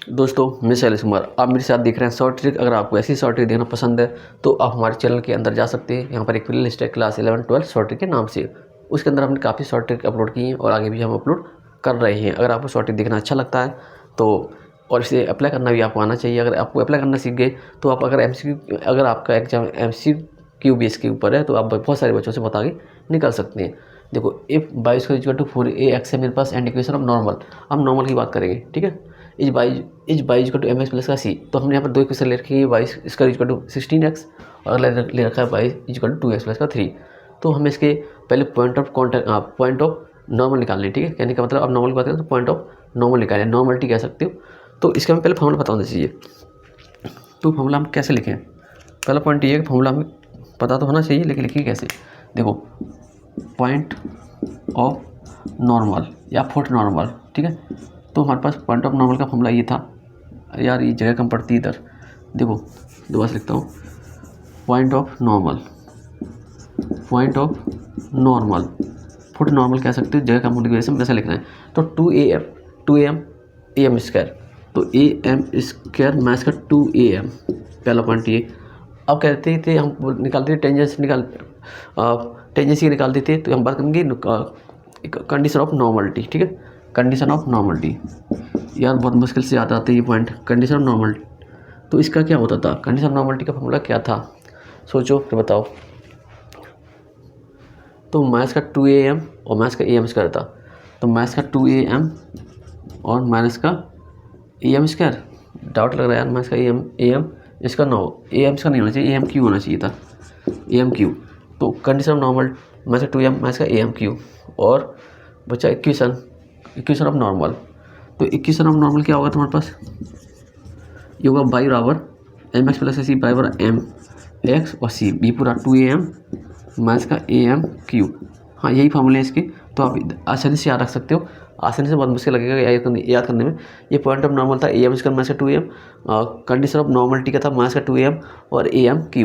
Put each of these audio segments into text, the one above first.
दोस्तों मैं शैलेश कुमार, आप मेरे साथ देख रहे हैं शॉर्ट ट्रिक। अगर आपको ऐसी शॉर्ट ट्रिक देखना पसंद है तो आप हमारे चैनल के अंदर जा सकते हैं। यहाँ पर एक प्ले लिस्ट है क्लास 11-12 शॉर्ट ट्रिक के नाम से। उसके अंदर हमने काफ़ी शॉर्ट ट्रिक अपलोड की हैं और आगे भी हम अपलोड कर रहे हैं। अगर आपको शॉर्ट ट्रिक देखना अच्छा लगता है तो और इसे अप्लाई करना भी आपको आना चाहिए। अगर आपको अप्लाई करना सीख गए तो आप अगर आपका एग्जाम MCQ बेस के ऊपर है तो आप बहुत सारे बच्चों से बहुत आगे निकल सकते हैं। देखो, if y square equal to 4AX है मेरे पास एंड इक्वेशन ऑफ नॉर्मल। हम नॉर्मल की बात करेंगे, ठीक है। Is y equal to MX plus का C। तो हमने यहाँ पर दो इक्वेशन ले रखी है, बाई इसका इक्वल टू 16X और ले रखा है by equal to 2X plus का 3। तो हमें इसके पहले पॉइंट ऑफ नॉर्मल निकालने, ठीक है। कहने का मतलब अब नॉर्मल की बात करें तो पॉइंट ऑफ नॉर्मल निकालें, नॉर्मलिटी कह सकते हो। तो इसका हमें पहले फॉर्मूला पता होना चाहिए। तो फॉर्मूला हम कैसे लिखें? पहला पॉइंट ये है कि फॉर्मूला हमें पता तो होना चाहिए, लेकिन लिखें कैसे? देखो, पॉइंट ऑफ नॉर्मल या फुट नॉर्मल, ठीक है। तो हमारे पास पॉइंट ऑफ नॉर्मल का फॉर्मूला ये था। यार ये जगह कम पड़ती है इधर। देखो दोबारा से लिखता हूँ, point of normal foot normal कह सकते हो, जगह कम होने की वजह से हम वैसे लिख रहे हैं। तो 2am AM स्क्वायर, तो AM स्क्वायर मैथ का 2am, पहला पॉइंट ये। अब कहते थे हम निकालते थे टेंजेंसी निकाल देते, तो हम बात करेंगे कंडीशन ऑफ नॉर्मलिटी, ठीक है। कंडीशन ऑफ नॉर्मलिटी, यार बहुत मुश्किल से याद आते हैं ये पॉइंट। कंडीशन ऑफ नॉर्मलिटी, तो इसका क्या होता था? कंडीशन ऑफ नॉर्मलिटी का फॉर्मूला क्या था? सोचो फिर बताओ। तो मैथ्स का 2am और मैथ्स का AM स्क्वायर था। तो मैथ्स का 2am और माइनस का AM स्क्वायर। डाउट लग रहा है यार, मैथ्स का AM इसका ना हो, AM इसका नहीं होना चाहिए, AMQ होना चाहिए था, AMQ। तो कंडीशन ऑफ नॉर्मल मैथ्स का 2m मैथ्स का AMQ और बचा इक्वेशन ऑफ नॉर्मल। तो इक्वेशन ऑफ नॉर्मल क्या होगा तुम्हारे पास? ये होगा बाई बराबर MX प्लस C बाई बराबर MX और C, बी पूरा 2am माइनस का AMQ। हाँ यही फार्मूले हैं इसके। तो आप आसानी से याद रख सकते हो, आसानी से, बहुत मुश्किल लगेगा याद करने में। ये पॉइंट ऑफ नॉर्मल था AM स्क्वायर माइनस का 2am, कंडीशन ऑफ नॉर्मलिटी का था माइनस का 2am और AMQ।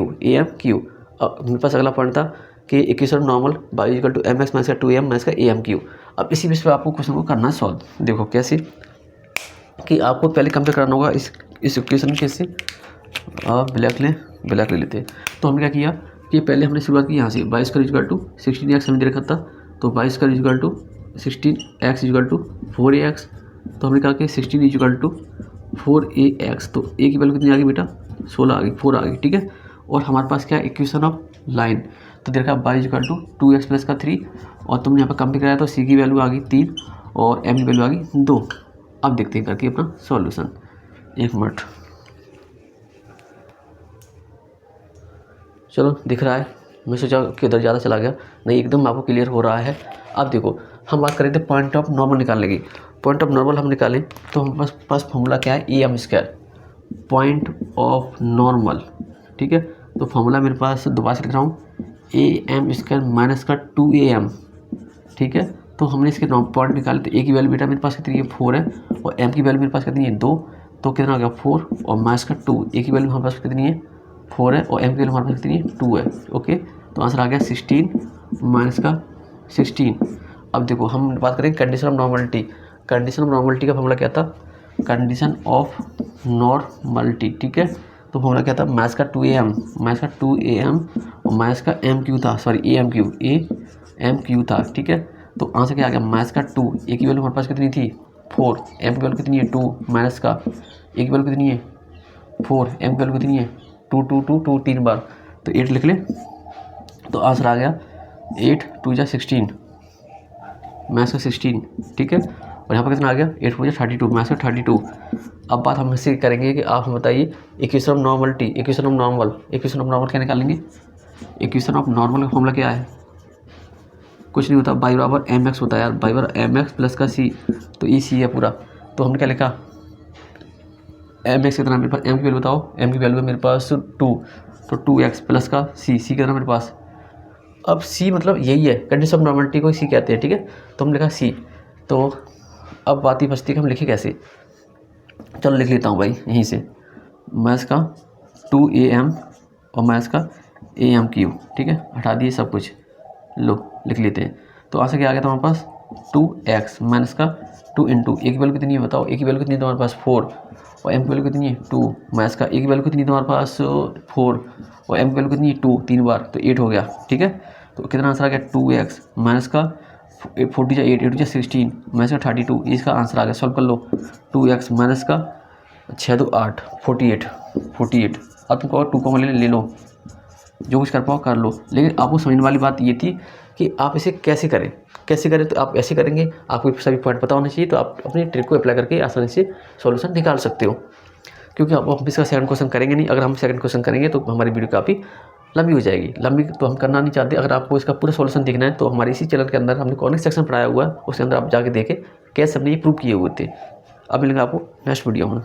मेरे पास अगला पॉइंट था कि equation of normal y equal to MX minus का 2am माइनस का AMQ। अब इसी बेस पर आपको क्वेश्चन को करना सॉल्व। देखो कैसे कि आपको पहले कंपेयर करना होगा इस इक्वेशन के से। ब्लैक ले लेते हैं। तो हमने क्या किया कि पहले हमने शुरुआत की यहाँ से, by square equal to 16x हमने दे रखा था। तो y square equal to 16x equal to 4ax। तो हमने कहा कि 16 इक्वल टू 4ax। तो a की वैल्यू कितनी आ गई बेटा? 16 आ गई, 4 आ गई, ठीक है। और हमारे पास क्या है? Equation of line. तो देखा by equal to 2x plus का 3 और तुमने यहाँ पर कंपेयर कराया तो c की वैल्यू आ गई 3 और m की वैल्यू आ गई 2। अब देखते हैं करके अपना सॉल्यूशन। एक मिनट, चलो दिख रहा है। मैं सोचा कि उधर ज़्यादा चला गया, नहीं एकदम आपको क्लियर हो रहा है। अब देखो, हम बात करें थे पॉइंट ऑफ नॉर्मल निकालने की। पॉइंट ऑफ नॉर्मल हम निकालें तो हम पास फॉर्मूला क्या है? AM square, point of normal, ठीक है। तो फॉर्मूला मेरे पास दोबारा से लिख रहा हूँ, AM स्क्वायर माइनस का 2am, ठीक है। तो हमने इसके पॉइंट निकाले। तो a की वैल्यू बेटा मेरे पास कितनी है? 4 है और m की वैल्यू मेरे पास कितनी है? 2। तो कितना आ गया? 4 और माइनस का 2। a की वैल्यू हमारे पास कितनी है? 4 है और m की वैल्यू हमारे पास कितनी है? 2 है। ओके, तो आंसर आ गया 16 माइनस का 16। अब देखो हम बात करें condition of normality. Condition of normality का फॉर्मूला क्या था? कंडीशन ऑफ नॉर्मलिटी, ठीक है। तो फॉर्मूला क्या था? माइनस का 2am और माइनस का MQ था, सॉरी AMQ था, ठीक है। तो आंसर क्या आ गया? माइनस का 2। a की वैल्यू हमारे पास कितनी थी? 4। m की वैल्यू कितनी है? 2 माइनस का a की वैल्यू कितनी है? 4। m की वैल्यू कितनी है? 2 3 बार, तो 8 लिख ले। तो आंसर आ गया 8 2 जा 16, मैथ्स का 16, ठीक है। और यहाँ पर कितना आ गया? 8 4 जा 32, मैथ्स का 32। अब बात हम इससे करेंगे कि आप हम बताइए equation of normality, equation of normal क्या निकालेंगे? इक्वेशन ऑफ नॉर्मल का फॉर्मूला क्या है? कुछ नहीं होता, बाई बराबर MX होता है यार, बाई बराबर MX प्लस का C। तो ये C है पूरा। तो हमने क्या लिखा? MX कितना मेरे पास? M की वैल्यू बताओ। M की वैल्यू है मेरे पास 2, तो 2x प्लस का C कितना मेरे पास? अब C मतलब यही है, कंडीशन ऑफ नॉर्मलिटी को C कहते हैं, ठीक है। तो हमने लिखा C। तो अब बात ही बचती कि हम लिखे कैसे? चलो लिख लेता हूँ भाई यहीं से, मैथ्स का 2am और मैथ्स का AMQ, ठीक है। हटा दिए सब कुछ, लो लिख लेते हैं। तो आंसर क्या आ गया था हमारे पास? 2x माइनस का 2 इंटू ए की वैल्यू कितनी है बताओ, ए की वैल्यू कितनी है तुम्हारे पास 4 और एम की वैल्यू कितनी है 2 माइनस का ए की वैल्यू कितनी है तुम्हारे पास 4 और एम की वैल्यू कितनी है 2 3 बार तो 8 हो गया। ठीक है, तो कितना आंसर आ गया 2x माइनस का 40 जा 8 8 जा 16 माइनस का 32, इसका आंसर आ गया। सॉल्व कर लो 2x माइनस का 6 2 8 48। अब तुम कहो 2 कॉमन ले लो, जो कुछ कर पाओ कर लो, लेकिन आपको समझने वाली बात ये थी कि आप इसे कैसे करें तो आप ऐसे करेंगे, आपको सभी पॉइंट पता होना चाहिए, तो आप अपनी ट्रिक को अप्लाई करके आसानी से सॉल्यूशन निकाल सकते हो। क्योंकि अब हम इसका सेकंड क्वेश्चन करेंगे नहीं, अगर हम सेकंड क्वेश्चन करेंगे तो हमारी वीडियो काफ़ी लंबी हो जाएगी, लंबी तो हम करना नहीं चाहते। अगर आपको इसका पूरा सॉल्यूशन देखना है तो हमारे इसी चैनल के अंदर हमने कॉर्नर सेक्शन पढ़ाया हुआ है, उसके अंदर आप जाके देखें कैसे हमने ये प्रूव किए हुए थे। अब मिलेंगे आपको नेक्स्ट वीडियो में।